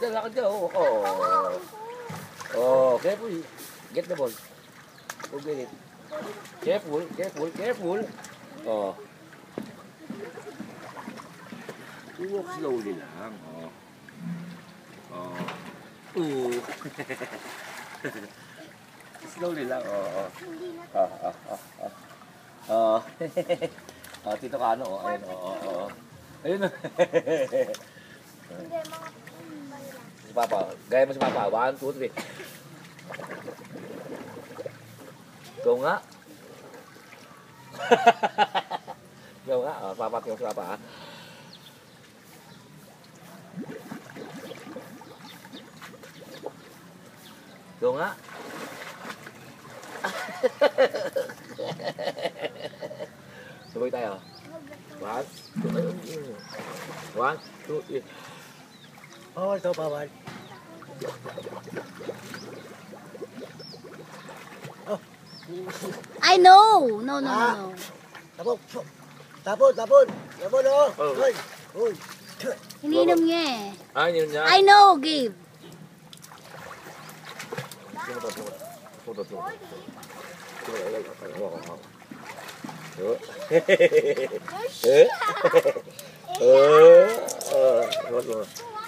Lakad dyan, oh, careful. Get the ball. Go get it. Careful. Oh. Walk slowly lang, oh. Slowly lang, Tito Kano, ayun, ayun. Si Papa, gaya mo si Papa, 1, 2, 3. Go nga. Go nga, Papa, tingnan si Papa, Go nga. Sabay tayo. 1, 2, 3. Bawal to, bawal. Oh. I know. No. Tapon, oh. Hoy. Ininom niya eh. Ininom niya? I know, Gabe.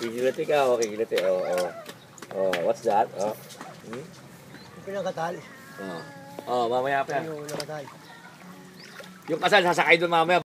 Kikilati ka, kikilati. What's that? Pinakatal. Mamaya pa yan. Yung nakatal. Yung kasal, sasakay doon mamaya.